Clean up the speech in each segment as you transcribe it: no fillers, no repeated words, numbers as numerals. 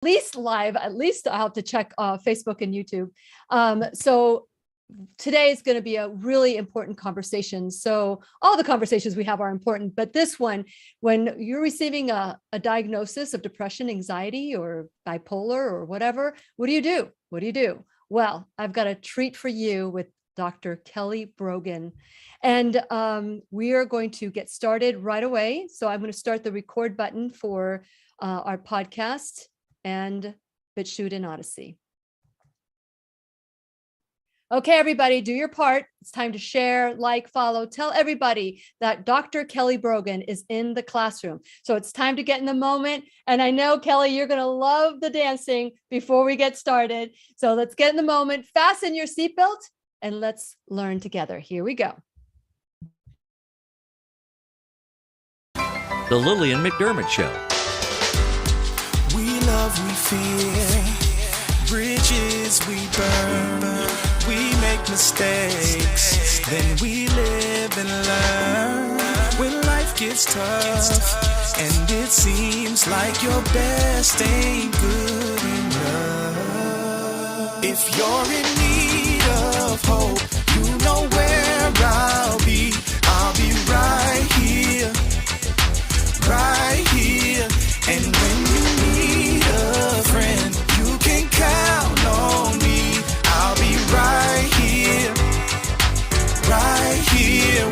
least live, at least I'll have to check Facebook and YouTube. So today is going to be a really important conversation. So all the conversations we have are important, but this one, when you're receiving a diagnosis of depression, anxiety, or bipolar or whatever, what do you do? What do you do? Well, I've got a treat for you with Dr. Kelly Brogan. And we are going to get started right away. So I'm going to start the record button for our podcast and BitChute and Odyssey. Okay, everybody, do your part. It's time to share, like, follow, tell everybody that Dr. Kelly Brogan is in the classroom. So it's time to get in the moment. And I know, Kelly, you're going to love the dancing before we get started. So let's get in the moment, fasten your seatbelt, and let's learn together. Here we go. The Lillian McDermott Show. We love, we fear, bridges we burn. We make mistakes, then we live and learn. When life gets tough, and it seems like your best ain't good enough. If you're in need of hope, you know where I'll be. I'll be right here, right here. And when you need a friend, you can count on me. I'll be right here,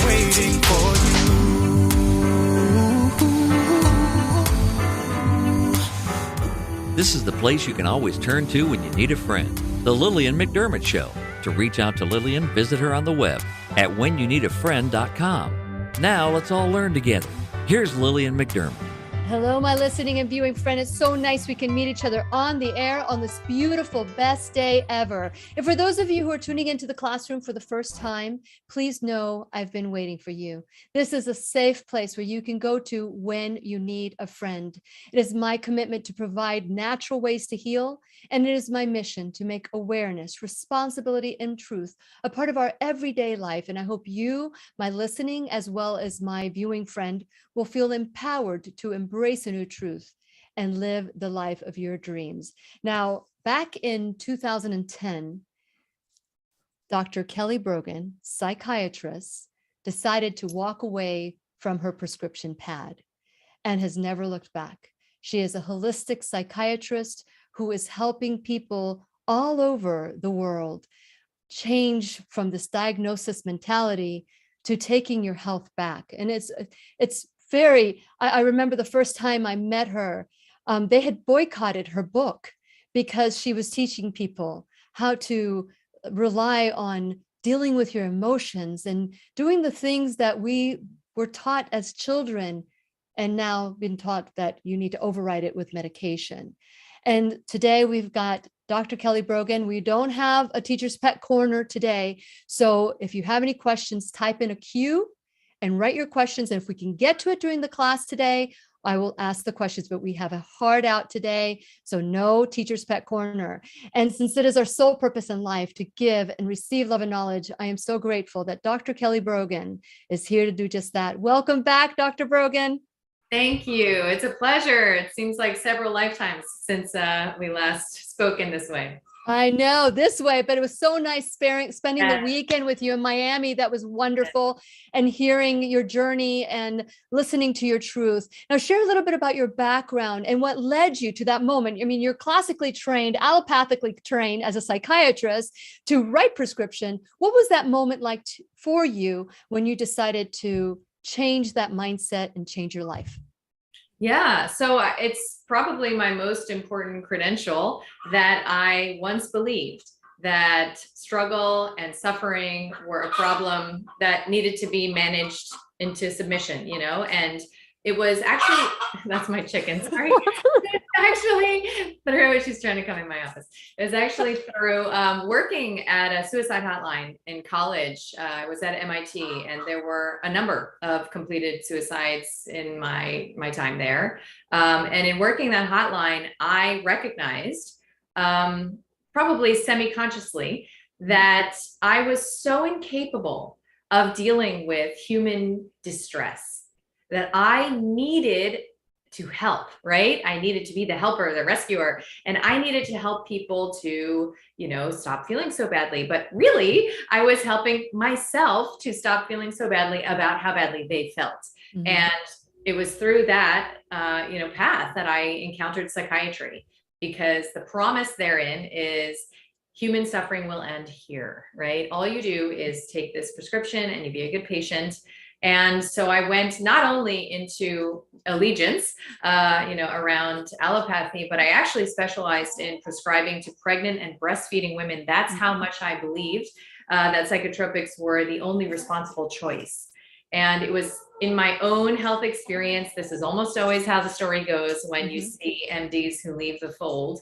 waiting for you. This is the place you can always turn to when you need a friend. The Lillian McDermott Show. To reach out to Lillian, visit her on the web at whenyouneedafriend.com. Now let's all learn together. Here's Lillian McDermott. Hello, my listening and viewing friend. It's so nice we can meet each other on the air on this beautiful, best day ever. And for those of you who are tuning into the classroom for the first time, please know I've been waiting for you. This is a safe place where you can go to when you need a friend. It is my commitment to provide natural ways to heal, and it is my mission to make awareness, responsibility, and truth a part of our everyday life. And I hope you, my listening, as well as my viewing friend, will feel empowered to embrace a new truth and live the life of your dreams. Now, back in 2010, Dr. Kelly Brogan, psychiatrist, decided to walk away from her prescription pad and has never looked back. She is a holistic psychiatrist who is helping people all over the world change from this diagnosis mentality to taking your health back. And it's very, I remember the first time I met her, they had boycotted her book because she was teaching people how to rely on dealing with your emotions and doing the things that we were taught as children and now been taught that you need to override it with medication. And today we've got Dr. Kelly Brogan. We don't have a teacher's pet corner today. So if you have any questions, type in a Q and write your questions. And if we can get to it during the class today, I will ask the questions, but we have a hard out today. So no teacher's pet corner. And since it is our sole purpose in life to give and receive love and knowledge, I am so grateful that Dr. Kelly Brogan is here to do just that. Welcome back, Dr. Brogan. Thank you. It's a pleasure. It seems like several lifetimes since we last spoke in this way. I know, this way, but it was so nice spending the weekend with you in Miami. That was wonderful. And hearing your journey and listening to your truth. Now, share a little bit about your background and what led you to that moment. I mean, you're classically trained, allopathically trained as a psychiatrist to write prescription. What was that moment like for you when you decided to change that mindset and change your life? Yeah, so it's probably my most important credential that I once believed that struggle and suffering were a problem that needed to be managed into submission, and it was actually, that's my chicken, sorry. Actually, through, she's trying to come in my office. It was actually through working at a suicide hotline in college. I was at MIT, and there were a number of completed suicides in my time there. And in working that hotline, I recognized, probably semi-consciously, that I was so incapable of dealing with human distress that I needed to help, right? I needed to be the helper, the rescuer, and I needed to help people to, stop feeling so badly. But really, I was helping myself to stop feeling so badly about how badly they felt. Mhm. And it was through that, path that I encountered psychiatry, because the promise therein is human suffering will end here, right? All you do is take this prescription and you be a good patient. And so I went not only into allegiance, around allopathy, but I actually specialized in prescribing to pregnant and breastfeeding women. That's how much I believed that psychotropics were the only responsible choice. And it was in my own health experience. This is almost always how the story goes when you see MDs who leave the fold.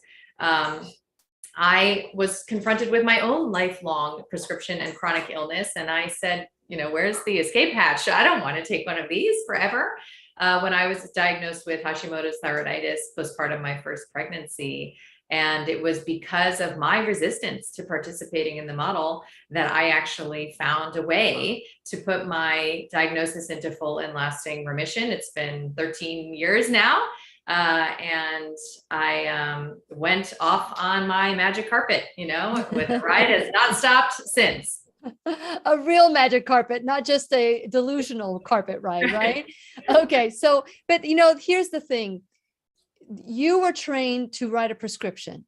I was confronted with my own lifelong prescription and chronic illness. And I said, where's the escape hatch? I don't want to take one of these forever. When I was diagnosed with Hashimoto's thyroiditis postpartum my first pregnancy. And it was because of my resistance to participating in the model that I actually found a way to put my diagnosis into full and lasting remission. It's been 13 years now. And I went off on my magic carpet, with the ride has not stopped since. A real magic carpet, not just a delusional carpet ride, right? Okay. So, but here's the thing. You were trained to write a prescription.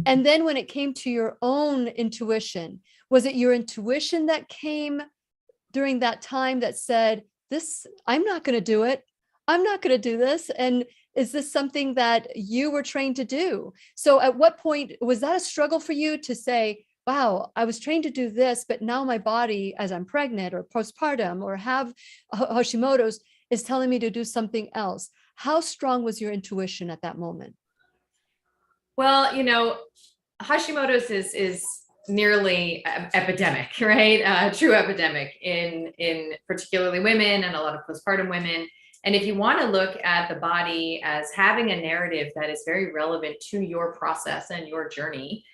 And then when it came to your own intuition, was it your intuition that came during that time that said, I'm not going to do it. I'm not going to do this. And is this something that you were trained to do? So at what point was that a struggle for you to say, wow, I was trained to do this, but now my body, as I'm pregnant or postpartum or have Hashimoto's, is telling me to do something else? How strong was your intuition at that moment? Well, Hashimoto's is nearly epidemic, right? True epidemic in particularly women and a lot of postpartum women. And if you want to look at the body as having a narrative that is very relevant to your process and your journey,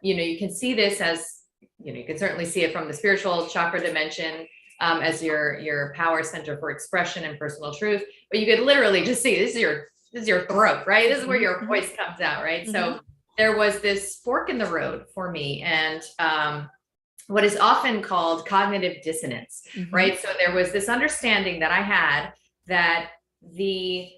you can see this as, you can certainly see it from the spiritual chakra dimension, as your power center for expression and personal truth. But you could literally just see this is your throat, right? This is where your voice comes out, right? So there was this fork in the road for me, and what is often called cognitive dissonance, right? So there was this understanding that I had that the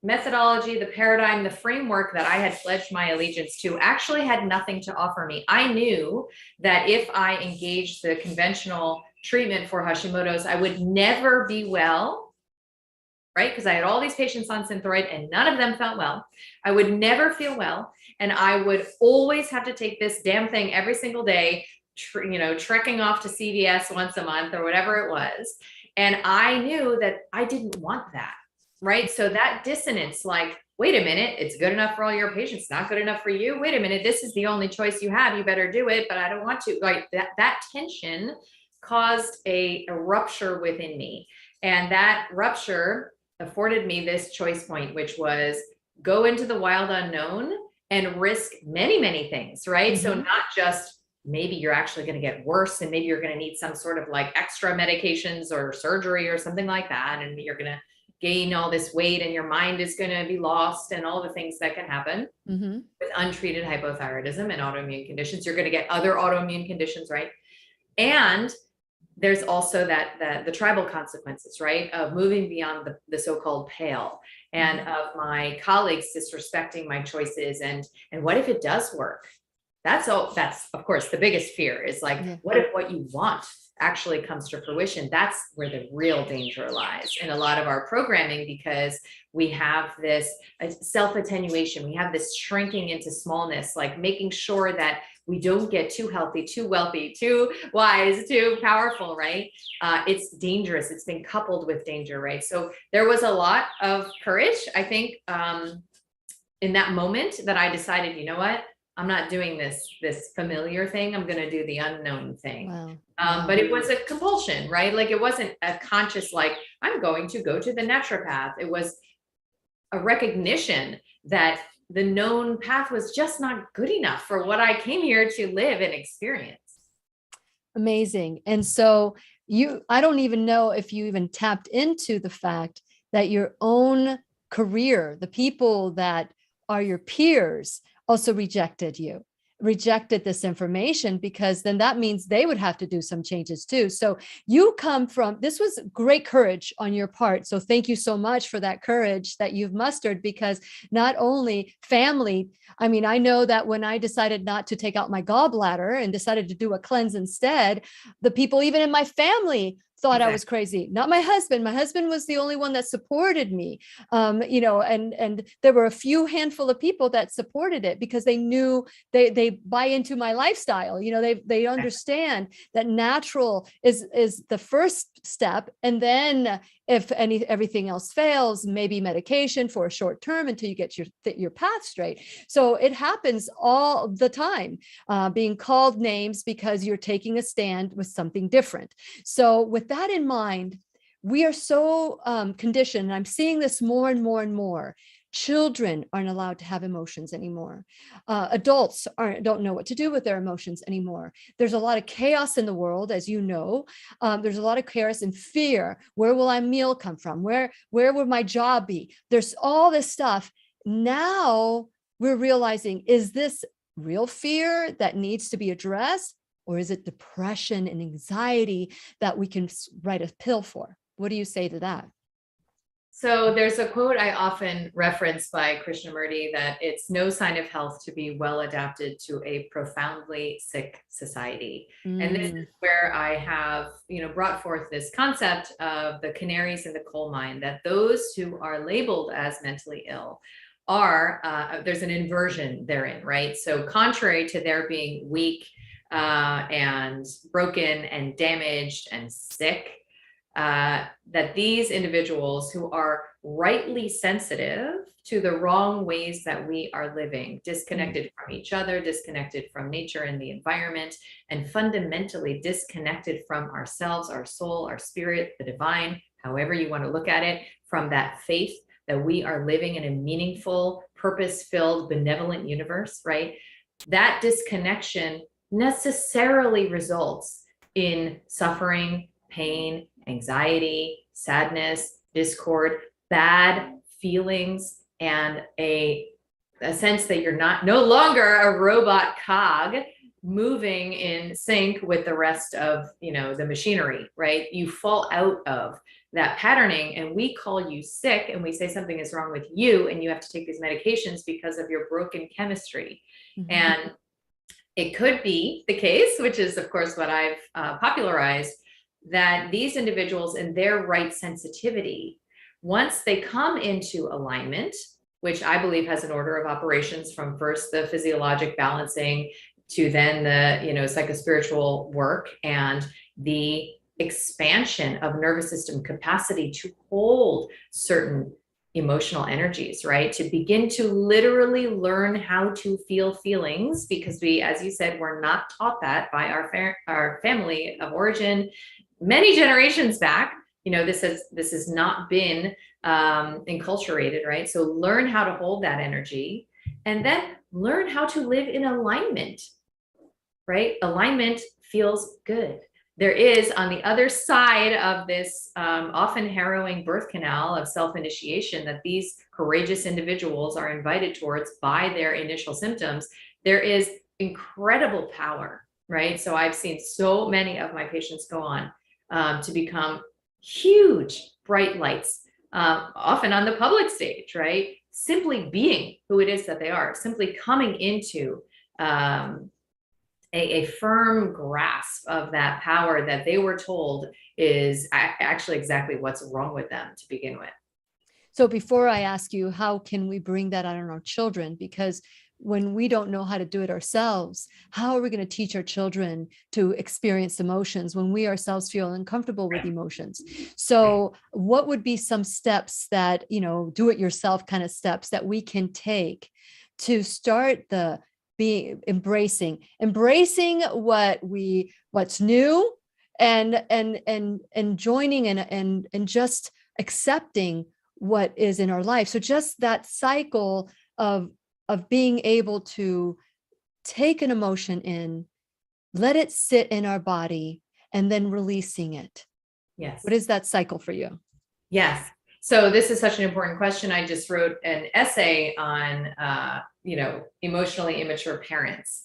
methodology, the paradigm, the framework that I had pledged my allegiance to actually had nothing to offer me. I knew that if I engaged the conventional treatment for Hashimoto's, I would never be well, right? Because I had all these patients on Synthroid and none of them felt well. I would never feel well. And I would always have to take this damn thing every single day, trekking off to CVS once a month or whatever it was. And I knew that I didn't want that, right? So that dissonance, like, wait a minute, it's good enough for all your patients, not good enough for you. Wait a minute, this is the only choice you have. You better do it, but I don't want to. Like that tension caused a rupture within me. And that rupture afforded me this choice point, which was go into the wild unknown and risk many, many things, right? So not just maybe you're actually going to get worse and maybe you're going to need some sort of like extra medications or surgery or something like that. And you're going to gain all this weight and your mind is going to be lost and all the things that can happen with untreated hypothyroidism and autoimmune conditions. You're going to get other autoimmune conditions, right? And there's also the tribal consequences, right? Of moving beyond the so-called pale and of my colleagues disrespecting my choices. And what if it does work? That's of course the biggest fear is like, what if what you want actually comes to fruition? That's where the real danger lies in a lot of our programming, because we have this self-attenuation. We have this shrinking into smallness, like making sure that we don't get too healthy, too wealthy, too wise, too powerful, right? It's dangerous. It's been coupled with danger, right? So there was a lot of courage, I think, in that moment that I decided, you know what? I'm not doing this familiar thing. I'm going to do the unknown thing. Wow. But it was a compulsion, right? Like it wasn't a conscious, like, I'm going to go to the naturopath. It was a recognition that the known path was just not good enough for what I came here to live and experience. Amazing. And so I don't even know if you even tapped into the fact that your own career, the people that are your peers also rejected this information, because then that means they would have to do some changes too. So you come from, this was great courage on your part. So thank you so much for that courage that you've mustered, because not only family, I mean, I know that when I decided not to take out my gallbladder and decided to do a cleanse instead, the people even in my family thought I was crazy. Not my husband. My husband was the only one that supported me. And there were a few handful of people that supported it because they knew they buy into my lifestyle. They understand that natural is the first step. And then if everything else fails, maybe medication for a short term until you get your path straight. So it happens all the time, being called names because you're taking a stand with something different. So with that in mind, we are so conditioned, and I'm seeing this more and more and more. Children aren't allowed to have emotions anymore. Adults don't know what to do with their emotions anymore. There's a lot of chaos in the world, as you know. There's a lot of chaos and fear. Where will my meal come from? Where will my job be? There's all this stuff. Now we're realizing, is this real fear that needs to be addressed? Or is it depression and anxiety that we can write a pill for? What do you say to that? So there's a quote I often reference by Krishnamurti that it's no sign of health to be well adapted to a profoundly sick society. And this is where I have, brought forth this concept of the canaries in the coal mine, that those who are labeled as mentally ill are, there's an inversion therein, right? So contrary to their being weak and broken and damaged and sick, that these individuals who are rightly sensitive to the wrong ways that we are living, disconnected from each other, disconnected from nature and the environment, and fundamentally disconnected from ourselves, our soul, our spirit, the divine, however you want to look at it, from that faith that we are living in a meaningful, purpose-filled, benevolent universe, right? That disconnection necessarily results in suffering, pain, anxiety, sadness, discord, bad feelings, and a sense that you're no longer a robot cog moving in sync with the rest of, the machinery, right? You fall out of that patterning, and we call you sick, and we say something is wrong with you, and you have to take these medications because of your broken chemistry. And it could be the case, which is, of course, what I've popularized, that these individuals in their right sensitivity, once they come into alignment, which I believe has an order of operations from first the physiologic balancing to then the, psychospiritual work and the expansion of nervous system capacity to hold certain emotional energies, right? To begin to literally learn how to feel feelings, because we, as you said, we're not taught that by our family of origin many generations back. This has not been enculturated, right? So learn how to hold that energy, and then learn how to live in alignment, right? Alignment feels good. There is, on the other side of this often harrowing birth canal of self-initiation that these courageous individuals are invited towards by their initial symptoms, there is incredible power, right? So I've seen so many of my patients go on to become huge, bright lights, often on the public stage, right? Simply being who it is that they are, simply coming into a firm grasp of that power that they were told is actually exactly what's wrong with them to begin with. So before I ask you, how can we bring that on our children? Because when we don't know how to do it ourselves, how are we going to teach our children to experience emotions when we ourselves feel uncomfortable with emotions? So what would be some steps that, do it yourself kind of steps that we can take to start embracing what's new and joining and just accepting what is in our life? So just that cycle of being able to take an emotion in, let it sit in our body, and then releasing it. Yes. What is that cycle for you? Yes. So this is such an important question. I just wrote an essay on, emotionally immature parents,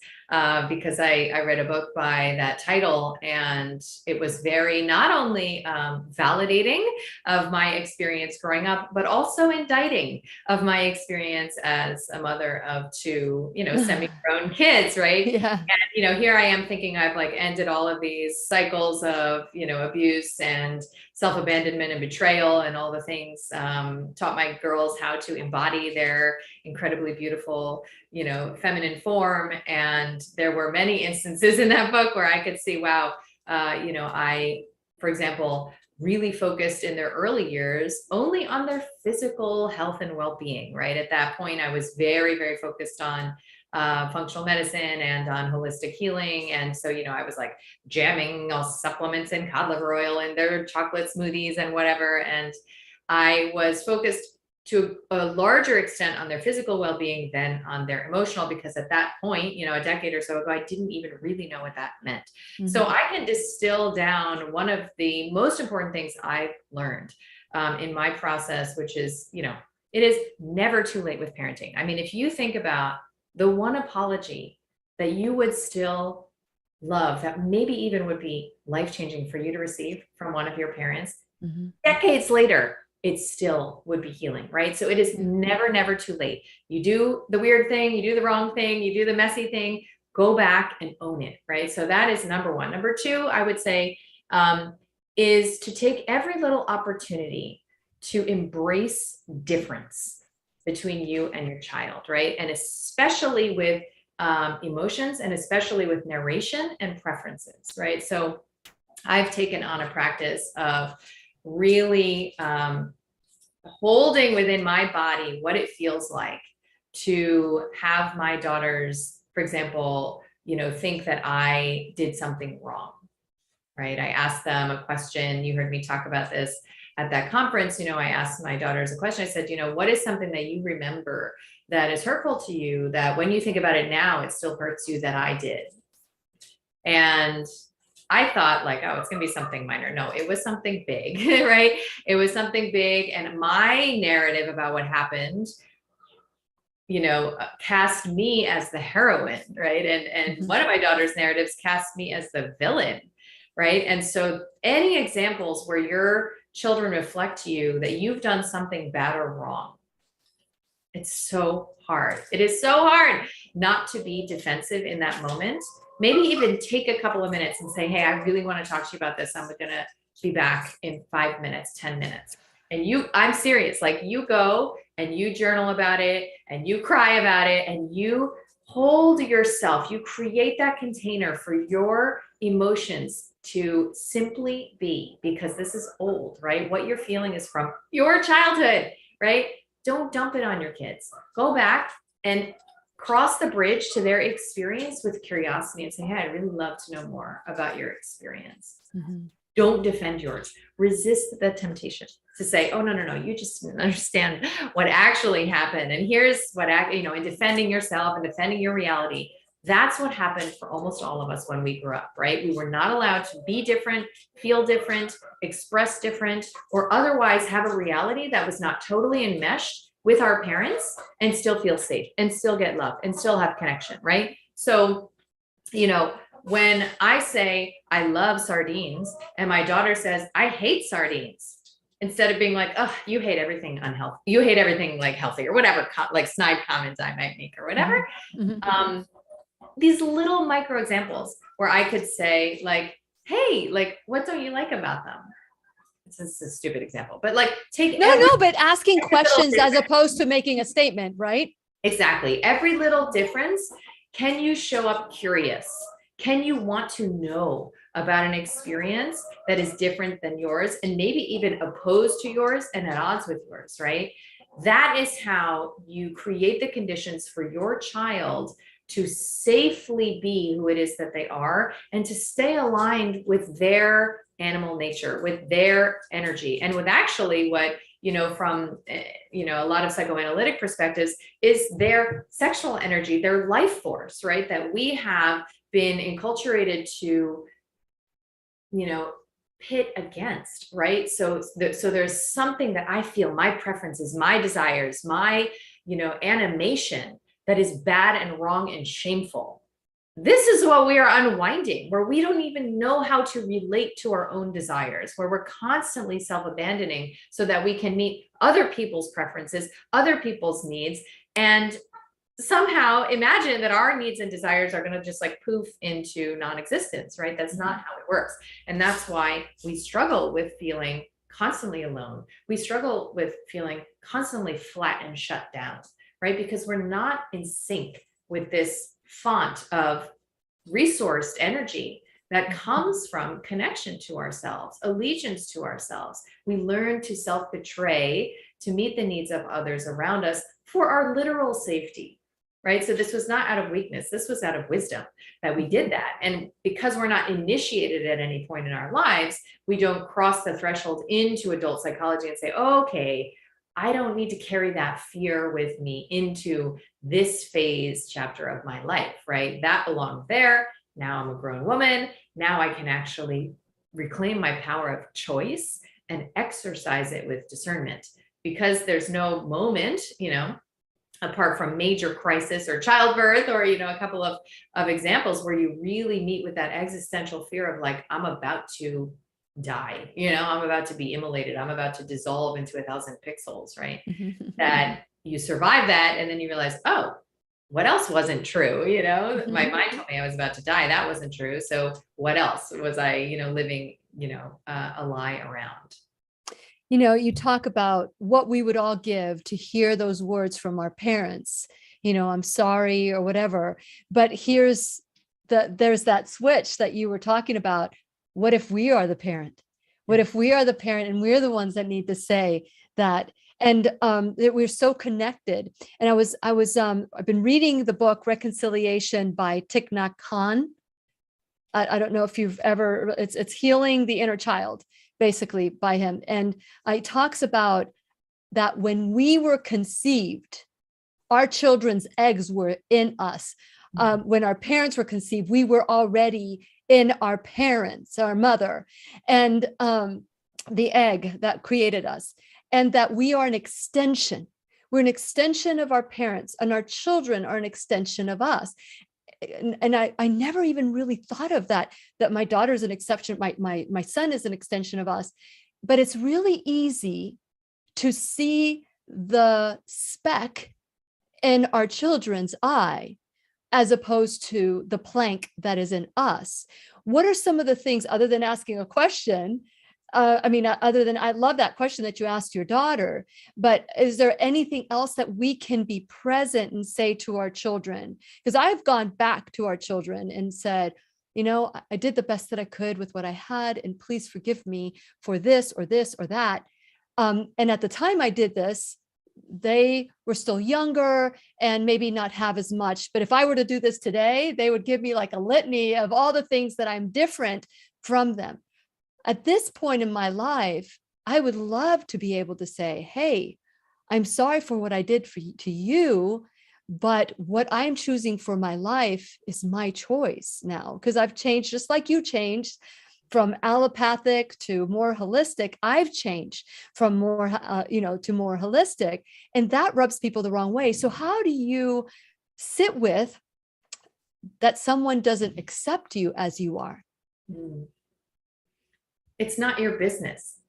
because I read a book by that title, and it was very not only validating of my experience growing up, but also indicting of my experience as a mother of two, semi-grown kids, right? Yeah. And, here I am thinking I've like ended all of these cycles of, abuse and self-abandonment and betrayal and all the things, taught my girls how to embody their incredibly beautiful, feminine form. And there were many instances in that book where I could see, wow, I, for example, really focused in their early years only on their physical health and well-being, right? At that point, I was very, very focused on functional medicine and on holistic healing. And so, I was like jamming all supplements and cod liver oil and their chocolate smoothies and whatever. And I was focused to a larger extent on their physical well-being than on their emotional, because at that point, a decade or so ago, I didn't even really know what that meant. Mm-hmm. So I can distill down one of the most important things I've learned in my process, which is, it is never too late with parenting. I mean, if you think about the one apology that you would still love, that maybe even would be life-changing for you to receive from one of your parents, mm-hmm. decades later, it still would be healing, right? So it is never, never too late. You do the weird thing, you do the wrong thing, you do the messy thing, go back and own it, right? So that is number one. Number two, I would say, is to take every little opportunity to embrace difference between you and your child, right? And especially with emotions, and especially with narration and preferences, right? So I've taken on a practice of really holding within my body what it feels like to have my daughters, for example, think that I did something wrong, right? I asked them a question. You heard me talk about this at that conference. I asked my daughters a question. I said, what is something that you remember that is hurtful to you, that when you think about it now, it still hurts you, that I did? And I thought like, oh, it's going to be something minor. No, it was something big, right? It was something big. And my narrative about what happened, cast me as the heroine, right? And one of my daughter's narratives cast me as the villain, right? And so any examples where your children reflect to you that you've done something bad or wrong, it's so hard. It is so hard not to be defensive in that moment. Maybe even take a couple of minutes and say, hey, I really want to talk to you about this. I'm going to be back in 5 minutes, 10 minutes. And I'm serious. Like, you go and you journal about it and you cry about it and you hold yourself. You create that container for your emotions to simply be, because this is old, right? What you're feeling is from your childhood, right? Don't dump it on your kids. Go back and cross the bridge to their experience with curiosity and say, hey, I'd really love to know more about your experience. Mm-hmm. Don't defend yours. Resist the temptation to say, oh, no, you just didn't understand what actually happened. And here's what, in defending yourself and defending your reality, that's what happened for almost all of us when we grew up, right? We were not allowed to be different, feel different, express different, or otherwise have a reality that was not totally enmeshed with our parents and still feel safe and still get love and still have connection, right? So, when I say I love sardines and my daughter says, I hate sardines, instead of being like, oh, you hate everything unhealthy, you hate everything like healthy or whatever, like snide comments I might make or whatever. Mm-hmm. These little micro examples where I could say like, hey, like, what don't you like about them? This is a stupid example, but like but asking questions as opposed to making a statement, right? Exactly. Every little difference. Can you show up curious? Can you want to know about an experience that is different than yours and maybe even opposed to yours and at odds with yours, right? That is how you create the conditions for your child to safely be who it is that they are and to stay aligned with their animal nature, with their energy, and with actually what, from, a lot of psychoanalytic perspectives is their sexual energy, their life force, right? That we have been enculturated to, pit against, right? So there's something that I feel, my preferences, my desires, my, animation that is bad and wrong and shameful. This is what we are unwinding, where we don't even know how to relate to our own desires, where we're constantly self-abandoning so that we can meet other people's preferences, other people's needs, and somehow imagine that our needs and desires are going to just like poof into non-existence, right? That's not how it works. And that's why we struggle with feeling constantly alone. We struggle with feeling constantly flat and shut down, right? Because we're not in sync with this font of resourced energy that comes from connection to ourselves, allegiance to ourselves. We learn to self-betray to meet the needs of others around us for our literal safety, right? So this was not out of weakness. This was out of wisdom that we did that. And because we're not initiated at any point in our lives, we don't cross the threshold into adult psychology and say, okay, I don't need to carry that fear with me into this phase chapter of my life, right? That belonged there. Now I'm a grown woman. Now I can actually reclaim my power of choice and exercise it with discernment, because there's no moment, apart from major crisis or childbirth or, a couple of examples where you really meet with that existential fear of like, I'm about to die, I'm about to be immolated, I'm about to dissolve into 1,000 pixels, right? That you survive that, and then you realize, oh, what else wasn't true? My mind told me I was about to die. That wasn't true. So what else was I, living, a lie around? You talk about what we would all give to hear those words from our parents, I'm sorry or whatever. But there's that switch that you were talking about. What if we are the parent? What if we are the parent and we're the ones that need to say that? And that we're so connected. And I've been reading the book Reconciliation by Thich Nhat Hanh. I don't know if you've ever, it's Healing the Inner Child, basically, by him. And he talks about that when we were conceived, our children's eggs were in us. When our parents were conceived, we were already in our parents, our mother, and the egg that created us, and that we are an extension. We're an extension of our parents, and our children are an extension of us. And I never even really thought of that my daughter's an exception, my son is an extension of us. But it's really easy to see the speck in our children's eye, as opposed to the plank that is in us. What are some of the things, other than asking a question? I love that question that you asked your daughter, but is there anything else that we can be present and say to our children? Because I've gone back to our children and said, I did the best that I could with what I had, and please forgive me for this or that. And at the time I did this, they were still younger and maybe not have as much. But if I were to do this today, they would give me like a litany of all the things that I'm different from them. At this point in my life, I would love to be able to say, hey, I'm sorry for what I did to you, but what I'm choosing for my life is my choice now, because I've changed just like you changed. From allopathic to more holistic, I've changed from more, to more holistic, and that rubs people the wrong way. So how do you sit with that someone doesn't accept you as you are? It's not your business.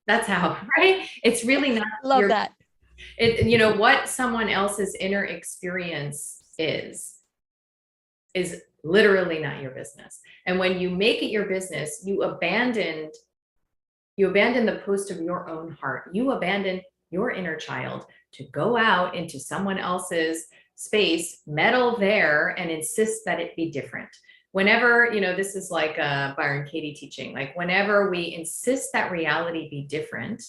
That's how, right? It's really not. Love that. What someone else's inner experience is literally not your business. And when you make it your business, you abandon the post of your own heart. You abandon your inner child to go out into someone else's space, meddle there, and insist that it be different. Whenever, this is like Byron Katie teaching, like whenever we insist that reality be different,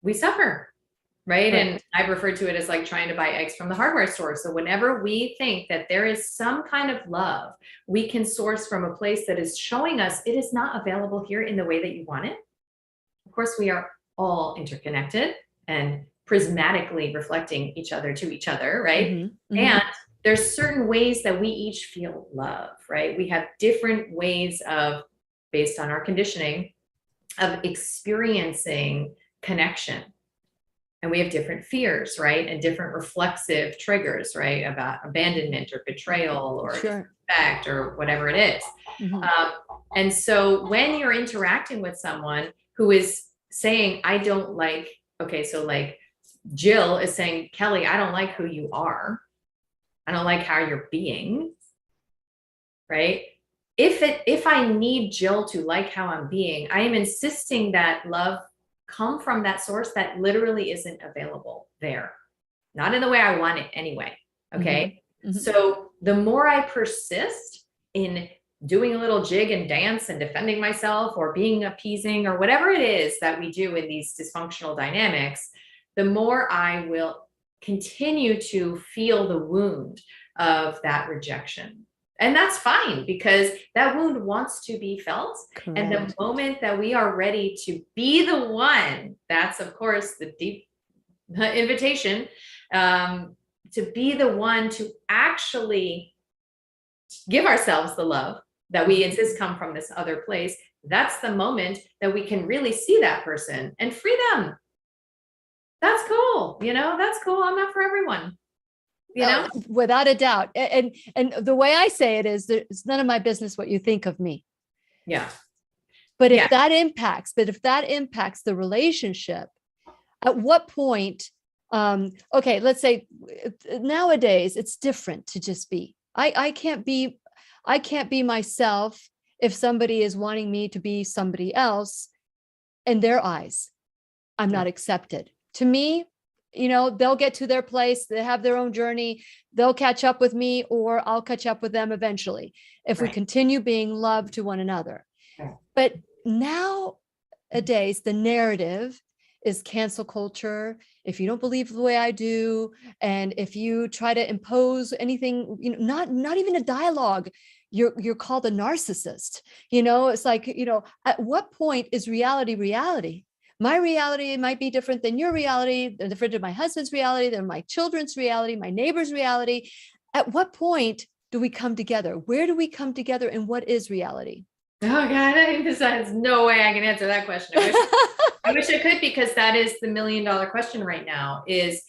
we suffer. Right. And I've referred to it as like trying to buy eggs from the hardware store. So whenever we think that there is some kind of love we can source from a place that is showing us it is not available here in the way that you want it. Of course, we are all interconnected and prismatically reflecting each other to each other. Right. Mm-hmm. And there's certain ways that we each feel love. Right. We have different ways of based on our conditioning of experiencing connection. And we have different fears, right? And different reflexive triggers, right? About abandonment or betrayal or disrespect or whatever it is. And so when you're interacting with someone who is saying, I don't like, okay, so like Jill is saying, Kelly, I don't like who you are. I don't like how you're being, right? If I need Jill to like how I'm being, I am insisting that love come from that source that literally isn't available there. Not in the way I want it anyway. Okay. So the more I persist in doing a little jig and dance and defending myself or being appeasing or whatever it is that we do in these dysfunctional dynamics, the more I will continue to feel the wound of that rejection. And that's fine, because that wound wants to be felt. Correct. And the moment that we are ready to be the one, that's of course the deep invitation, to be the one to actually give ourselves the love that we insist come from this other place. That's the moment that we can really see that person and free them. That's cool. That's cool. I'm not for everyone. Without a doubt. And the way I say it is, it's none of my business what you think of me. Yeah. But if that impacts the relationship, at what point, okay, let's say nowadays it's different to just be. I can't be myself if somebody is wanting me to be somebody else. In their eyes, I'm not accepted. To me, they'll get to their place, they have their own journey, they'll catch up with me, or I'll catch up with them eventually if we continue being love to one another. But nowadays, the narrative is cancel culture. If you don't believe the way I do, and if you try to impose anything, not even a dialogue, you're called a narcissist. It's like, at what point is reality? My reality might be different than your reality, different than my husband's reality, than my children's reality, my neighbor's reality. At what point do we come together? Where do we come together, and what is reality? Oh God, there's no way I can answer that question. I wish I could, because that is the $1 million question right now is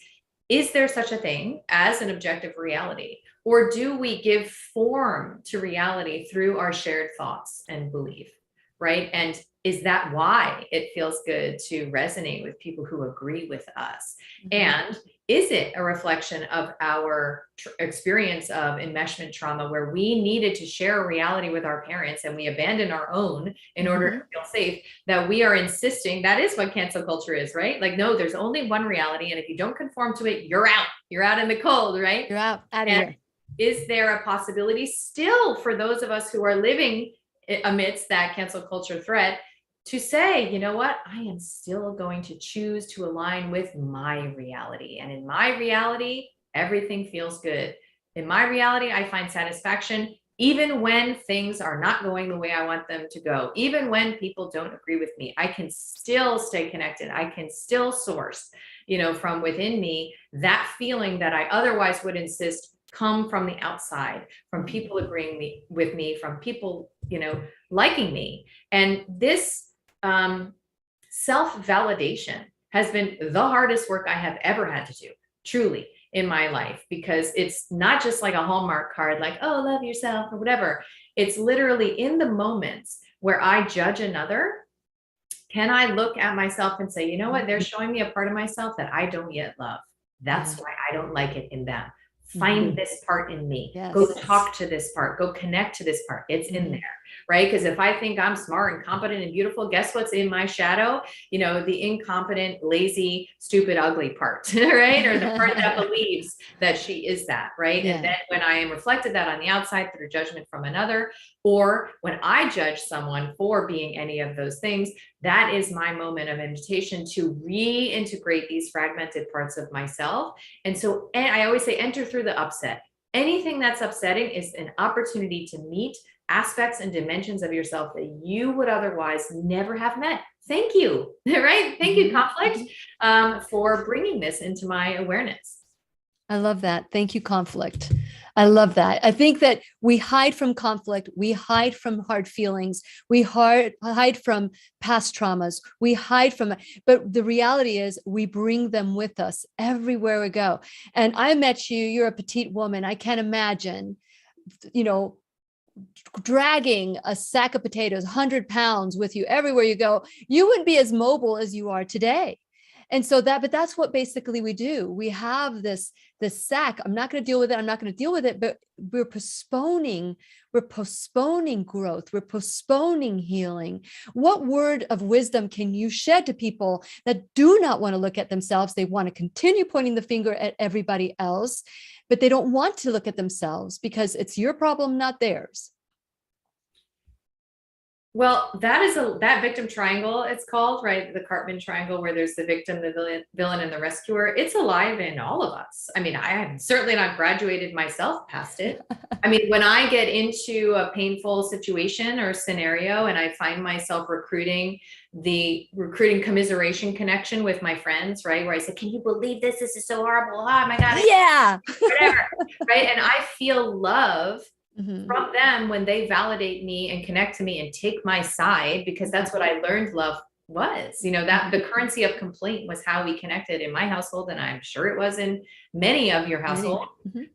there such a thing as an objective reality? Or do we give form to reality through our shared thoughts and belief, right? And is that why it feels good to resonate with people who agree with us? And is it a reflection of our experience of enmeshment trauma, where we needed to share a reality with our parents and we abandoned our own in order to feel safe, that we are insisting? That is what cancel culture is, right? Like, no, there's only one reality. And if you don't conform to it, you're out. You're out in the cold, right? You're out of here. Is there a possibility still for those of us who are living amidst that cancel culture threat to say, you know what, I am still going to choose to align with my reality. And in my reality, everything feels good. In my reality, I find satisfaction, even when things are not going the way I want them to go. Even when people don't agree with me, I can still stay connected. I can still source, from within me, that feeling that I otherwise would insist come from the outside, from people agreeing with me, from people, liking me. And this self-validation has been the hardest work I have ever had to do, truly, in my life, because it's not just like a Hallmark card, like, oh, love yourself or whatever. It's literally in the moments where I judge another, can I look at myself and say, you know what, they're showing me a part of myself that I don't yet love. That's why I don't like it in them. Find this part in me. Yes. Go talk to this part. Go connect to this part. It's in there, right? Because if I think I'm smart and competent and beautiful, guess what's in my shadow? The incompetent, lazy, stupid, ugly part, right? Or the part that believes that she is that, right? Yeah. And then when I am reflected that on the outside through judgment from another, or when I judge someone for being any of those things, that is my moment of invitation to reintegrate these fragmented parts of myself. And I always say, enter through the upset. Anything that's upsetting is an opportunity to meet aspects and dimensions of yourself that you would otherwise never have met. Thank you, right? Thank you, conflict, for bringing this into my awareness. I love that. Thank you, conflict. I love that. I think that we hide from conflict. We hide from hard feelings. We hide from past traumas. We hide from, but the reality is we bring them with us everywhere we go. And I met you, you're a petite woman. I can't imagine, you know, dragging a sack of potatoes, 100 pounds with you everywhere you go. You wouldn't be as mobile as you are today. And so but that's what basically we do. We have this sack. I'm not going to deal with it. I'm not going to deal with it, but we're postponing growth. We're postponing healing. What word of wisdom can you shed to people that do not want to look at themselves? They want to continue pointing the finger at everybody else, but they don't want to look at themselves because it's your problem, not theirs. Well, that victim triangle, it's called, right? The Cartman triangle, where there's the victim, the villain, and the rescuer. It's alive in all of us. I mean, I have certainly not graduated myself past it. I mean, when I get into a painful situation or scenario and I find myself recruiting commiseration connection with my friends, right? Where I say, can you believe this? This is so horrible. Oh my God. Yeah. Whatever. Right. And I feel love from them when they validate me and connect to me and take my side, because that's what I learned love was. You know, that the currency of complaint was how we connected in my household, and I'm sure it was in many of your household,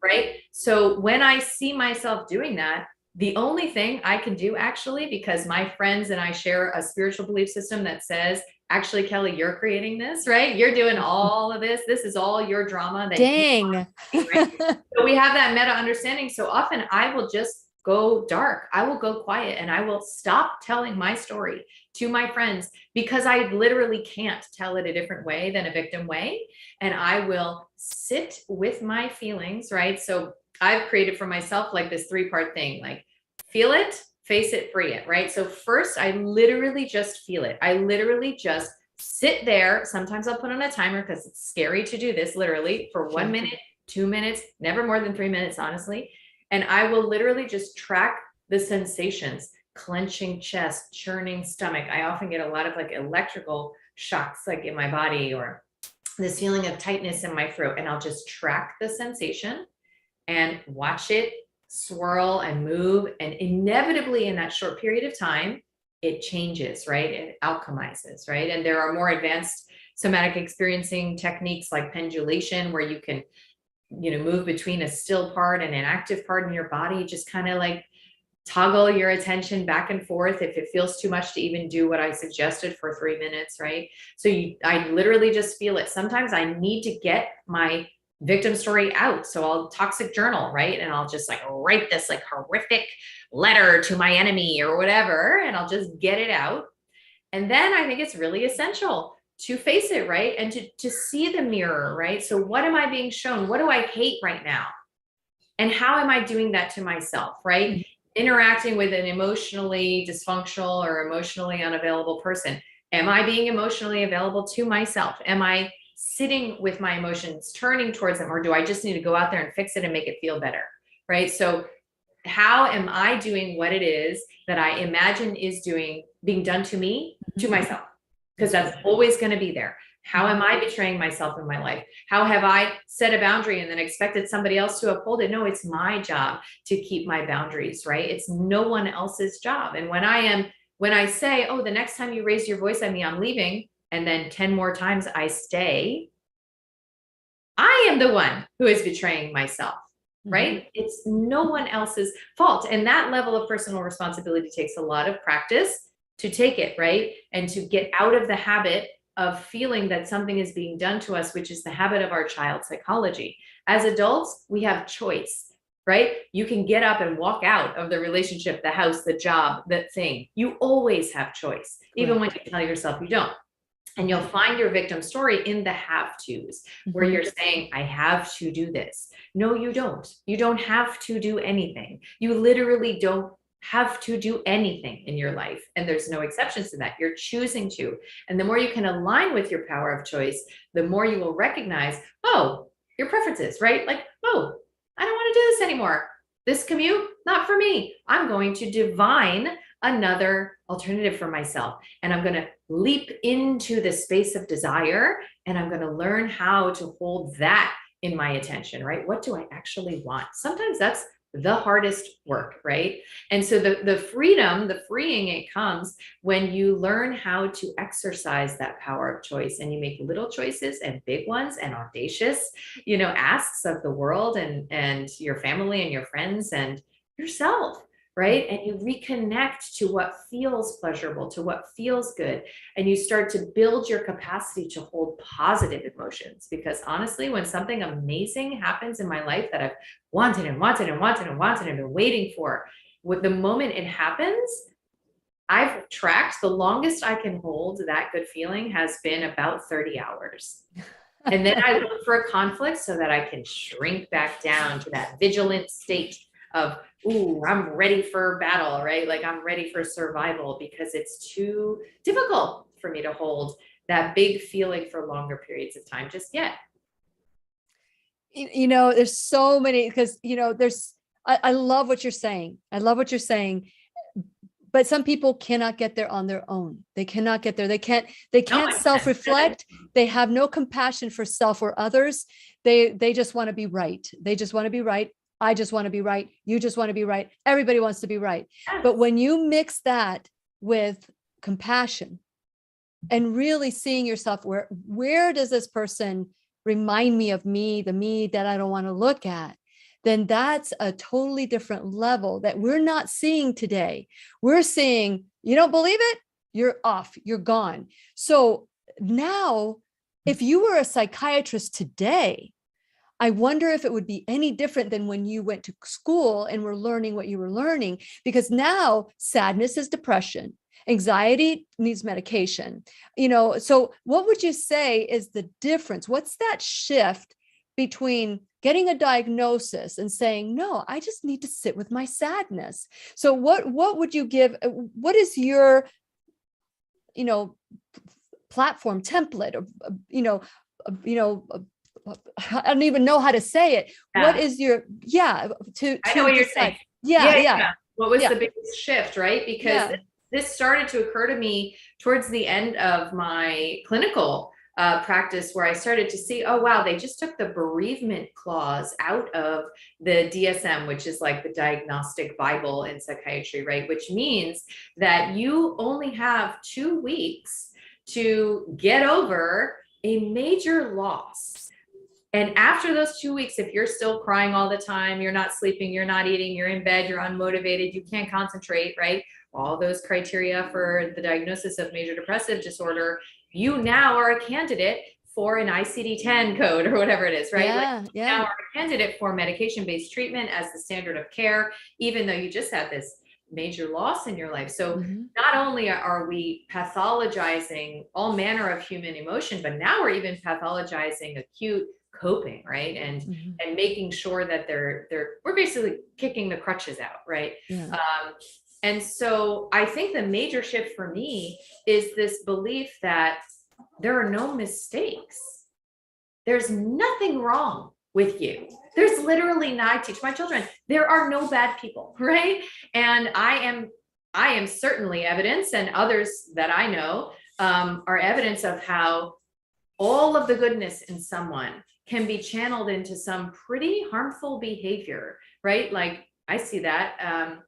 right? So when I see myself doing that, the only thing I can do, actually, because my friends and I share a spiritual belief system that says, actually, Kelly, you're creating this, right? You're doing all of this. This is all your drama. Dang. Right? So we have that meta understanding. So often I will just go dark. I will go quiet and I will stop telling my story to my friends because I literally can't tell it a different way than a victim way. And I will sit with my feelings, right? So I've created for myself like this 3-part thing, like feel it, face it, free it, right? So first, I literally just feel it. I literally just sit there. Sometimes I'll put on a timer because it's scary to do this literally for 1 minute, 2 minutes, never more than 3 minutes, honestly. And I will literally just track the sensations, clenching chest, churning stomach. I often get a lot of like electrical shocks like in my body, or this feeling of tightness in my throat. And I'll just track the sensation and watch it swirl and move. And inevitably in that short period of time, it changes, right? It alchemizes, right? And there are more advanced somatic experiencing techniques like pendulation, where you can, you know, move between a still part and an active part in your body, just kind of like toggle your attention back and forth if it feels too much to even do what I suggested for 3 minutes, right? So I literally just feel it. Sometimes I need to get my victim story out. So I'll toxic journal, right? And I'll just like write this like horrific letter to my enemy or whatever, and I'll just get it out. And then I think it's really essential to face it, right? And to see the mirror, right? So what am I being shown? What do I hate right now? And how am I doing that to myself, right? Interacting with an emotionally dysfunctional or emotionally unavailable person. Am I being emotionally available to myself? Am I sitting with my emotions, turning towards them, or do I just need to go out there and fix it and make it feel better, right? So how am I doing what it is that I imagine is being done to me, to myself? Because that's always going to be there. How am I betraying myself in my life? How have I set a boundary and then expected somebody else to uphold it? No, it's my job to keep my boundaries, right? It's no one else's job. And when I say, oh, the next time you raise your voice at me, I'm leaving, and then 10 more times I stay, I am the one who is betraying myself, right? It's no one else's fault. And that level of personal responsibility takes a lot of practice to take it, right? And to get out of the habit of feeling that something is being done to us, which is the habit of our child psychology. As adults, we have choice, right? You can get up and walk out of the relationship, the house, the job, that thing. You always have choice, even when you tell yourself you don't. And you'll find your victim story in the have tos, where you're saying, I have to do this. No, you don't. You don't have to do anything. You literally don't have to do anything in your life. And there's no exceptions to that. You're choosing to. And the more you can align with your power of choice, the more you will recognize, oh, your preferences, right? Like, oh, I don't want to do this anymore. This commute, not for me. I'm going to divine another alternative for myself. And I'm going to leap into the space of desire, and I'm going to learn how to hold that in my attention, right? What do I actually want? Sometimes that's the hardest work, right? And so the freedom, the freeing, it comes when you learn how to exercise that power of choice, and you make little choices and big ones and audacious, asks of the world and your family and your friends and yourself, right? And you reconnect to what feels pleasurable, to what feels good. And you start to build your capacity to hold positive emotions. Because honestly, when something amazing happens in my life that I've wanted and wanted and wanted and wanted and been waiting for, with the moment it happens, I've tracked the longest I can hold that good feeling has been about 30 hours. And then I look for a conflict so that I can shrink back down to that vigilant state of, ooh, I'm ready for battle, right? Like I'm ready for survival, because it's too difficult for me to hold that big feeling for longer periods of time just yet. There's so many, because, I love what you're saying. I love what you're saying. But some people cannot get there on their own. They cannot get there. They can't self-reflect. They have no compassion for self or others. They just want to be right. They just want to be right. I just want to be right. You just want to be right. Everybody wants to be right. Yes. But when you mix that with compassion and really seeing yourself, where does this person remind me of me, the me that I don't want to look at, then that's a totally different level that we're not seeing today. We're seeing, you don't believe it? You're off, you're gone. So now, if you were a psychiatrist today, I wonder if it would be any different than when you went to school and were learning what you were learning, because now sadness is depression. Anxiety needs medication. So what would you say is the difference? What's that shift between getting a diagnosis and saying, no, I just need to sit with my sadness? So what would you give? What is your, platform template, I don't even know how to say it. Yeah. What is your, I know what you're saying. Yeah. What was the biggest shift, right? Because this started to occur to me towards the end of my clinical practice, where I started to see, oh, wow, they just took the bereavement clause out of the DSM, which is like the diagnostic Bible in psychiatry, right? Which means that you only have 2 weeks to get over a major loss. And after those 2 weeks, if you're still crying all the time, you're not sleeping, you're not eating, you're in bed, you're unmotivated, you can't concentrate, right? All those criteria for the diagnosis of major depressive disorder, you now are a candidate for an ICD-10 code or whatever it is, right? Now are a candidate for medication-based treatment as the standard of care, even though you just had this major loss in your life. So not only are we pathologizing all manner of human emotion, but now we're even pathologizing acute coping, right? And making sure that we're basically kicking the crutches out, right? And so I think the major shift for me is this belief that there are no mistakes. There's nothing wrong with you. There's literally, I teach my children, there are no bad people, right? And I am certainly evidence, and others that I know are evidence of how all of the goodness in someone can be channeled into some pretty harmful behavior, right? Like I see that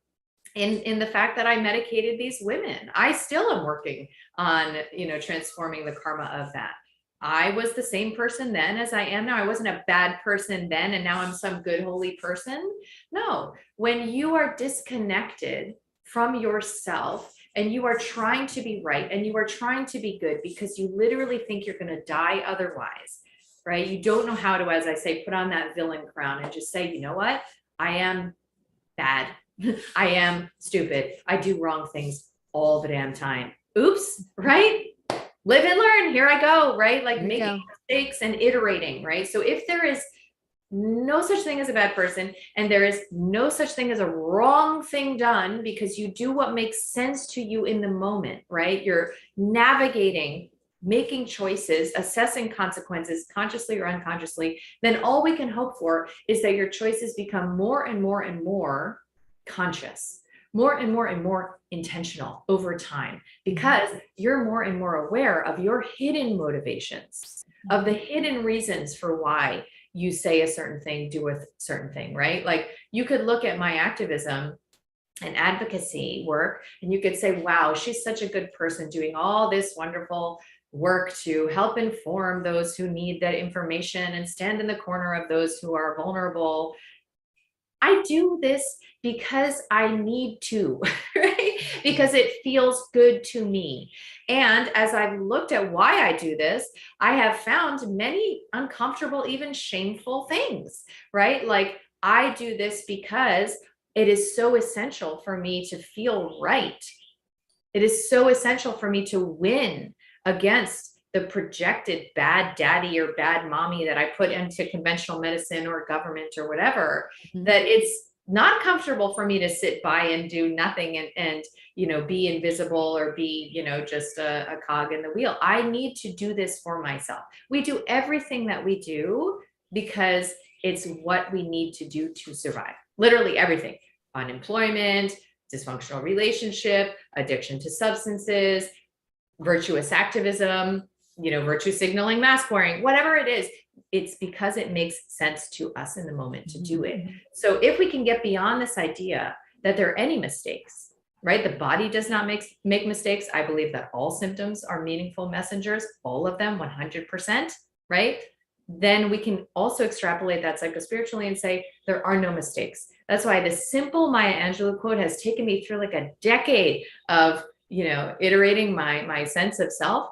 in the fact that I medicated these women. I still am working on, transforming the karma of that. I was the same person then as I am now. I wasn't a bad person then, and now I'm some good, holy person. No, when you are disconnected from yourself and you are trying to be right and you are trying to be good because you literally think you're going to die otherwise, right? You don't know how to, as I say, put on that villain crown and just say, you know what? I am bad. I am stupid. I do wrong things all the damn time. Oops, right? Live and learn. Here I go, right? Like making mistakes and iterating, right? So if there is no such thing as a bad person, and there is no such thing as a wrong thing done, because you do what makes sense to you in the moment, right? You're navigating, making choices, assessing consequences consciously or unconsciously, then all we can hope for is that your choices become more and more and more conscious, more and more and more intentional over time, because you're more and more aware of your hidden motivations, of the hidden reasons for why you say a certain thing, do a certain thing, right? Like you could look at my activism and advocacy work, and you could say, wow, she's such a good person doing all this wonderful work to help inform those who need that information and stand in the corner of those who are vulnerable. I do this because I need to, right? Because it feels good to me. And as I've looked at why I do this, I have found many uncomfortable, even shameful things, right? Like I do this because it is so essential for me to feel right. It is so essential for me to win against the projected bad daddy or bad mommy that I put into conventional medicine or government or whatever, that it's not comfortable for me to sit by and do nothing and be invisible or be, just a cog in the wheel. I need to do this for myself. We do everything that we do because it's what we need to do to survive. Literally everything. Unemployment, dysfunctional relationship, addiction to substances, virtuous activism, virtue signaling, mask wearing, whatever it is, it's because it makes sense to us in the moment to do it. So if we can get beyond this idea that there are any mistakes, right? The body does not make mistakes. I believe that all symptoms are meaningful messengers, all of them, 100%, right? Then we can also extrapolate that psychospiritually and say, there are no mistakes. That's why the simple Maya Angelou quote has taken me through like a decade of, iterating my sense of self,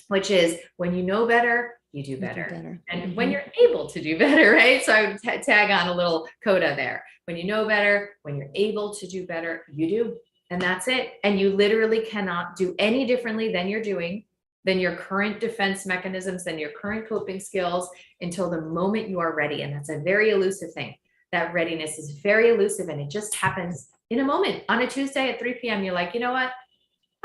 which is when you know better, you do better. And when you're able to do better, right? So I would tag on a little coda there. When you know better, when you're able to do better, you do. And that's it. And you literally cannot do any differently than you're doing, than your current defense mechanisms, than your current coping skills until the moment you are ready. And that's a very elusive thing. That readiness is very elusive and it just happens in a moment. On a Tuesday at 3 p.m., you're like, you know what?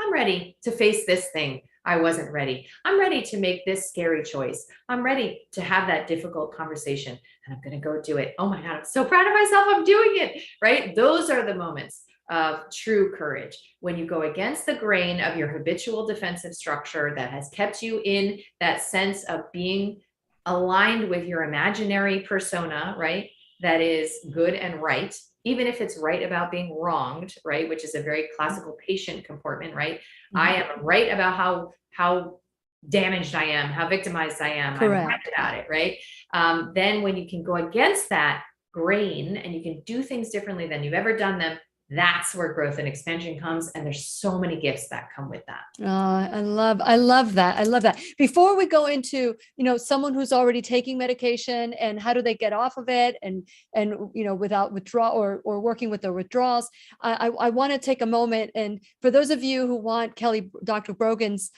I'm ready to face this thing. I wasn't ready. I'm ready to make this scary choice. I'm ready to have that difficult conversation and I'm going to go do it. Oh my God, I'm so proud of myself. I'm doing it, right? Those are the moments of true courage. When you go against the grain of your habitual defensive structure that has kept you in that sense of being aligned with your imaginary persona, right? That is good and right, even if it's right about being wronged, right? Which is a very classical patient comportment, right? I am right about how damaged I am, how victimized I am. Correct. I'm right about it, right? Then when you can go against that grain and you can do things differently than you've ever done them, that's where growth and expansion comes. And there's so many gifts that come with that. I love that. I love that. Before we go into, someone who's already taking medication and how do they get off of it and, without withdrawal or working with their withdrawals, I want to take a moment. And for those of you who want Dr. Brogan's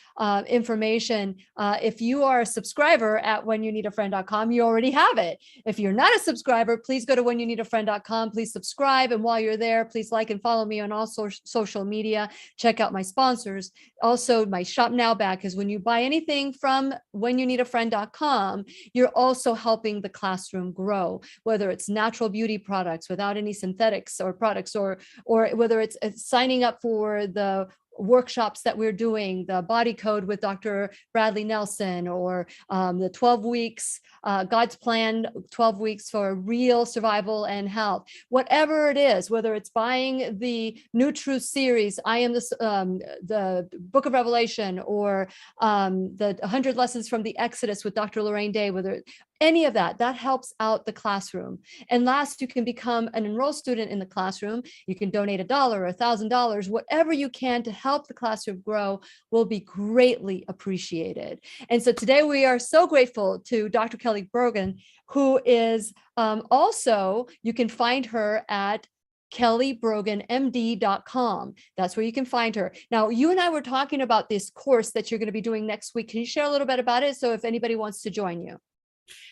information, if you are a subscriber at whenyouneedafriend.com, you already have it. If you're not a subscriber, please go to whenyouneedafriend.com. Please subscribe. And while you're there, please like and follow me on all social media. Check out my sponsors. Also, my Shop Now bag, because when you buy anything from whenyouneedafriend.com, you're also helping the classroom grow, whether it's natural beauty products without any synthetics or products, or whether it's signing up for the workshops that we're doing, the body code with Dr. Bradley Nelson, or the 12 weeks, God's plan, 12 weeks for real survival and health, whatever it is, whether it's buying the New Truth series, I am the Book of Revelation, or the 100 Lessons from the Exodus with Dr. Lorraine Day, whether any of that helps out the classroom. And last, you can become an enrolled student in the classroom. You can donate $1 or $1,000, whatever you can to help the classroom grow will be greatly appreciated. And so today we are so grateful to Dr. Kelly Brogan, who is also, you can find her at kellybroganmd.com. That's where you can find her. Now, you and I were talking about this course that you're going to be doing next week. Can you share a little bit about it? So if anybody wants to join you.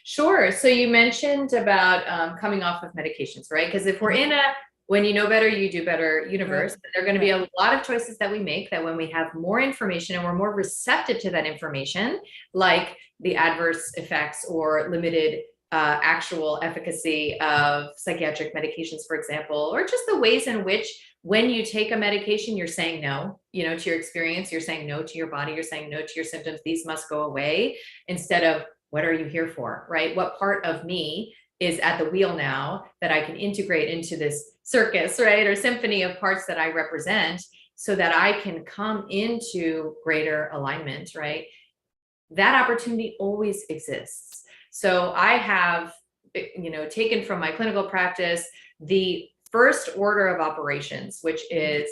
Sure. So you mentioned about coming off of medications, right? Because if we're in a when you know better, you do better universe, there are going to be a lot of choices that we make that when we have more information and we're more receptive to that information, like the adverse effects or limited actual efficacy of psychiatric medications, for example, or just the ways in which when you take a medication, you're saying no, to your experience, you're saying no to your body, you're saying no to your symptoms, these must go away, instead of what are you here for, right? What part of me is at the wheel now that I can integrate into this circus, right? Or symphony of parts that I represent, so that I can come into greater alignment, right? That opportunity always exists. So I have, taken from my clinical practice, the first order of operations, which is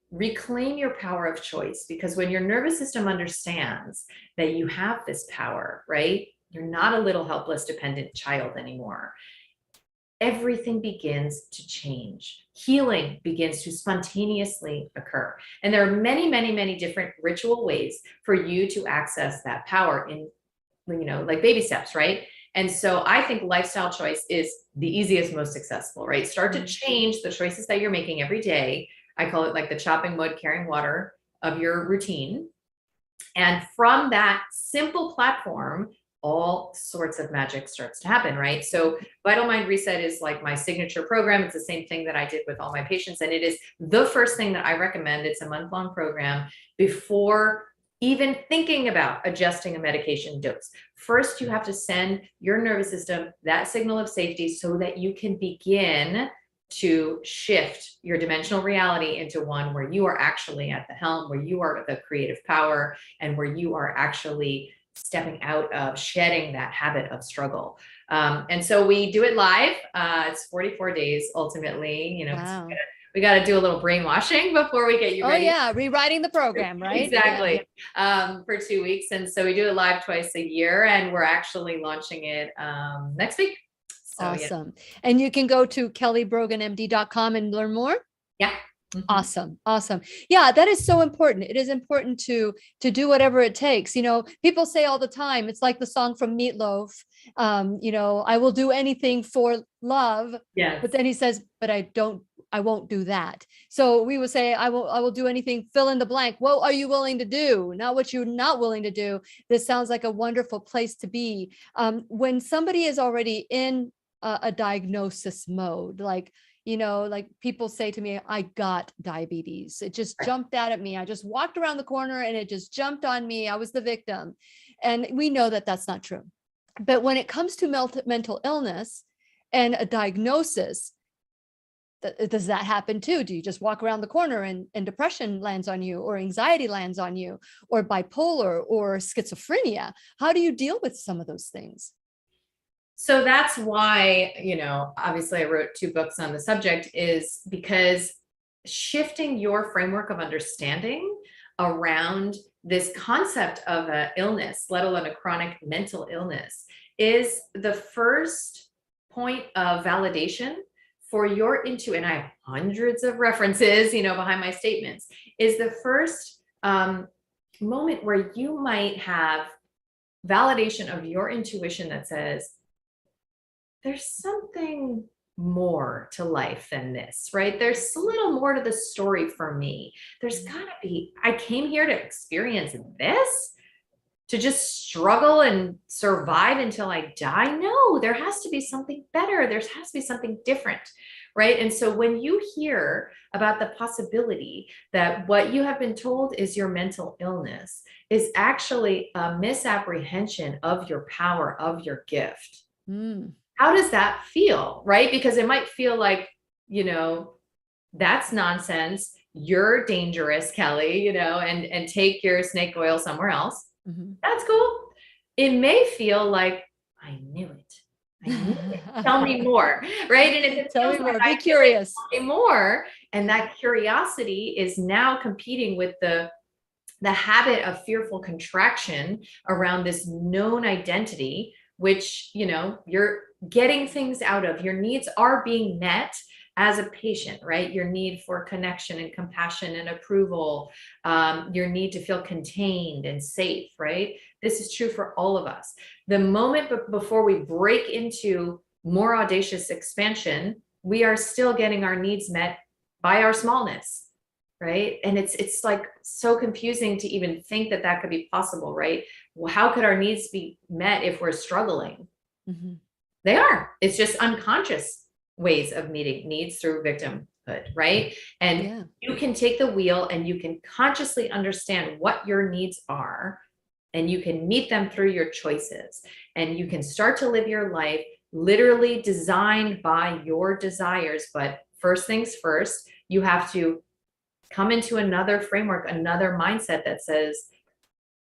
reclaim your power of choice. Because when your nervous system understands that you have this power, right? You're not a little helpless, dependent child anymore. Everything begins to change. Healing begins to spontaneously occur. And there are many, many, many different ritual ways for you to access that power in, like baby steps, right? And so I think lifestyle choice is the easiest, most successful, right? Start to change the choices that you're making every day. I call it like the chopping wood, carrying water of your routine. And from that simple platform, all sorts of magic starts to happen, right? So Vital Mind Reset is like my signature program. It's the same thing that I did with all my patients. And it is the first thing that I recommend. It's a month-long program before even thinking about adjusting a medication dose. First, you have to send your nervous system that signal of safety so that you can begin to shift your dimensional reality into one where you are actually at the helm, where you are the creative power, and where you are actually stepping out of shedding that habit of struggle. And so we do it live. It's 44 days ultimately, Wow. we got to do a little brainwashing before we get you ready. Oh yeah, rewriting the program, right? Exactly. For 2 weeks. And so we do it live twice a year, and we're actually launching it next week. So, Awesome. Yeah. And you can go to kellybroganmd.com and learn more. Yeah. Mm-hmm. Awesome. Awesome. Yeah, that is so important. It is important to do whatever it takes. People say all the time, it's like the song from Meatloaf, I will do anything for love. Yes. But then he says, but I won't do that. So we would say, I will do anything, fill in the blank. What are you willing to do? Not what you're not willing to do. This sounds like a wonderful place to be. When somebody is already in a diagnosis mode, like people say to me, I got diabetes. It just jumped out at me. I just walked around the corner and it just jumped on me. I was the victim. And we know that that's not true. But when it comes to mental illness and a diagnosis, does that happen too? Do you just walk around the corner and depression lands on you, or anxiety lands on you, or bipolar or schizophrenia? How do you deal with some of those things? So that's why, obviously I wrote 2 books on the subject, is because shifting your framework of understanding around this concept of an illness, let alone a chronic mental illness, is the first point of validation for your and I have hundreds of references, behind my statements, is the first moment where you might have validation of your intuition that says, there's something more to life than this, right? There's a little more to the story for me. There's gotta be, I came here to experience this, to just struggle and survive until I die. No, there has to be something better. There has to be something different, right? And so when you hear about the possibility that what you have been told is your mental illness is actually a misapprehension of your power, of your gift. How does that feel, right? Because it might feel like, that's nonsense. You're dangerous, Kelly, and take your snake oil somewhere else. Mm-hmm. That's cool. It may feel like, I knew it. Tell me more, right? And if it Tell feels me more, like be curious. Tell me more, and that curiosity is now competing with the habit of fearful contraction around this known identity, which, you're getting things out of. Your needs are being met as a patient, right? Your need for connection and compassion and approval, your need to feel contained and safe, right? This is true for all of us. The moment before we break into more audacious expansion, we are still getting our needs met by our smallness, right? And it's like so confusing to even think that could be possible, right? Well, how could our needs be met if we're struggling? Mm-hmm. They are. It's just unconscious ways of meeting needs through victimhood, right? And you can take the wheel and you can consciously understand what your needs are and you can meet them through your choices, and you can start to live your life literally designed by your desires. But first things first, you have to come into another framework, another mindset that says,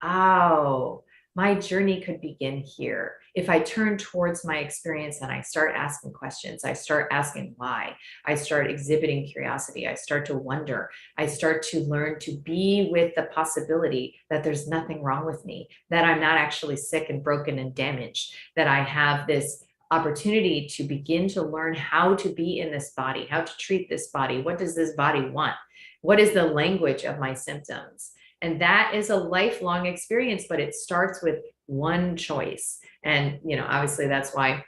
oh, my journey could begin here. If I turn towards my experience and I start asking questions, I start asking why, I start exhibiting curiosity, I start to wonder, I start to learn to be with the possibility that there's nothing wrong with me, that I'm not actually sick and broken and damaged, that I have this opportunity to begin to learn how to be in this body, how to treat this body. What does this body want? What is the language of my symptoms? And that is a lifelong experience, but it starts with one choice. And, obviously that's why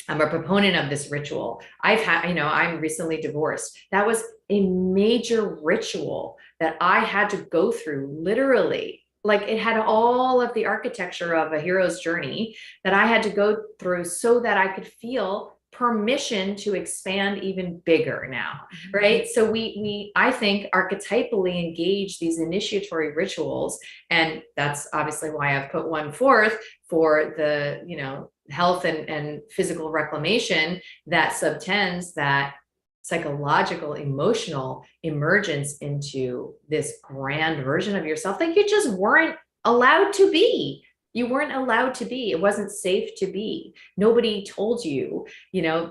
I'm a proponent of this ritual. I'm recently divorced. That was a major ritual that I had to go through, literally. Like, it had all of the architecture of a hero's journey that I had to go through so that I could feel permission to expand even bigger now, right? So I think, archetypally engage these initiatory rituals, and that's obviously why I've put one forth for the, health and physical reclamation that subtends that psychological, emotional emergence into this grand version of yourself that you just weren't allowed to be. You weren't allowed to be. It wasn't safe to be. Nobody told you,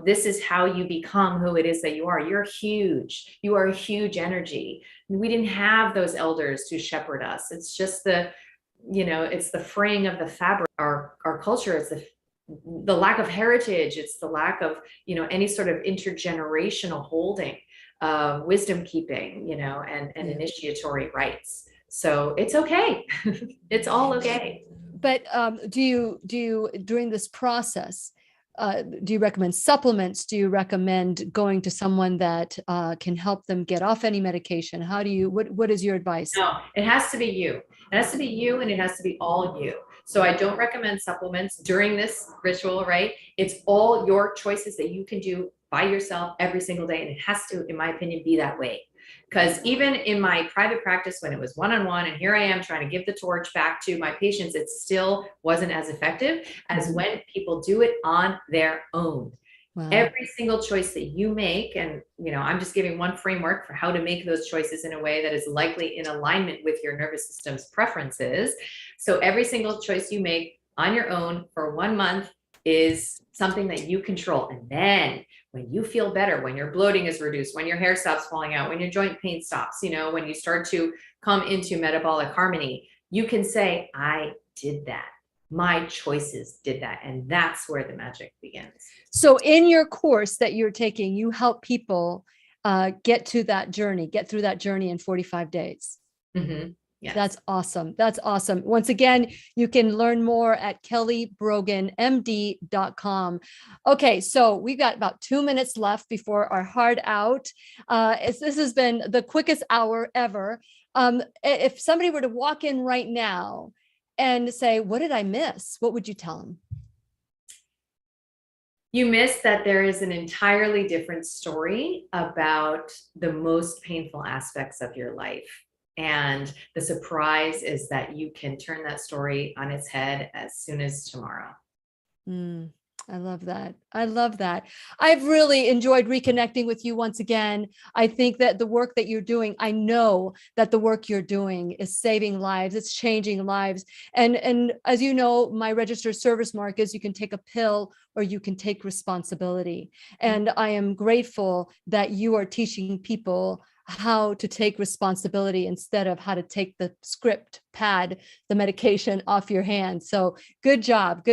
this is how you become who it is that you are. You're huge. You are a huge energy. We didn't have those elders to shepherd us. It's just it's the fraying of the fabric. Our culture is the lack of heritage. It's the lack of, any sort of intergenerational holding, wisdom keeping, and initiatory rites. So it's okay. It's all okay. But do you during this process, do you recommend supplements? Do you recommend going to someone that can help them get off any medication? What is your advice? No, it has to be you. It has to be you, and it has to be all you. So I don't recommend supplements during this ritual, right? It's all your choices that you can do by yourself every single day. And it has to, in my opinion, be that way. Because even in my private practice, when it was one-on-one, and here I am trying to give the torch back to my patients, it still wasn't as effective as when people do it on their own. Wow. Every single choice that you make, and I'm just giving one framework for how to make those choices in a way that is likely in alignment with your nervous system's preferences. So every single choice you make on your own for 1 month is something that you control. And then when you feel better, when your bloating is reduced, when your hair stops falling out, when your joint pain stops, when you start to come into metabolic harmony, you can say, I did that. My choices did that. And that's where the magic begins. So in your course that you're taking, you help people get through that journey in 45 days. Mm-hmm. Yes. That's awesome. That's awesome. Once again, you can learn more at kellybroganmd.com. Okay, so we've got about 2 minutes left before our hard out. This has been the quickest hour ever. If somebody were to walk in right now and say, what did I miss? What would you tell them? You miss that there is an entirely different story about the most painful aspects of your life. And the surprise is that you can turn that story on its head as soon as tomorrow. I love that. I love that. I've really enjoyed reconnecting with you once again. I think that the work that you're doing, I know that the work you're doing is saving lives. It's changing lives. And as you know, my registered service mark is you can take a pill or you can take responsibility. And I am grateful that you are teaching people how to take responsibility instead of how to take the script pad, the medication off your hands. So good job,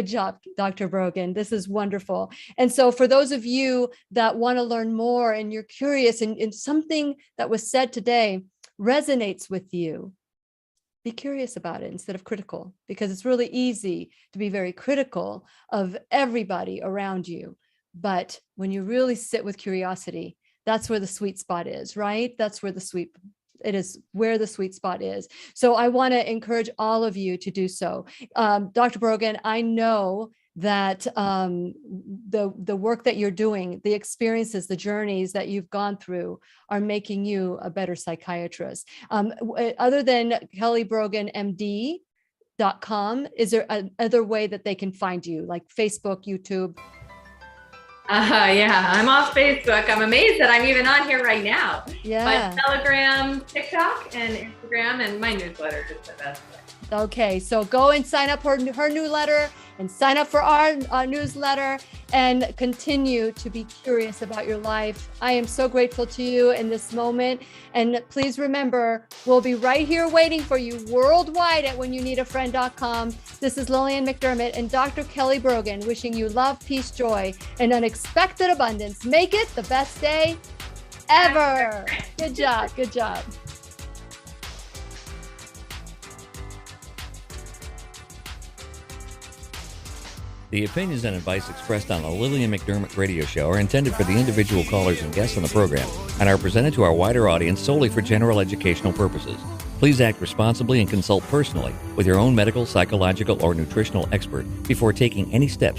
Dr. Brogan. This is wonderful. And so for those of you that want to learn more and you're curious and something that was said today resonates with you, be curious about it instead of critical, because it's really easy to be very critical of everybody around you. But when you really sit with curiosity, that's where the sweet spot is, right? That's where the sweet spot is. So I want to encourage all of you to do so. Dr. Brogan, I know that the work that you're doing, the experiences, the journeys that you've gone through are making you a better psychiatrist. Other than Kelly Brogan, MD, Is there another way that they can find you, like Facebook, YouTube? Yeah, I'm off Facebook. I'm amazed that I'm even on here right now. Yeah. But Telegram, TikTok, and Instagram, and my newsletter is the best way. Okay, so go and sign up for her newsletter and sign up for our newsletter and continue to be curious about your life. I am so grateful to you in this moment. And please remember, we'll be right here waiting for you worldwide at whenyouneedafriend.com. This is Lillian McDermott and Dr. Kelly Brogan wishing you love, peace, joy, and unexpected abundance. Make it the best day ever. Good job. Good job. The opinions and advice expressed on the Lillian McDermott radio show are intended for the individual callers and guests on the program and are presented to our wider audience solely for general educational purposes. Please act responsibly and consult personally with your own medical, psychological, or nutritional expert before taking any steps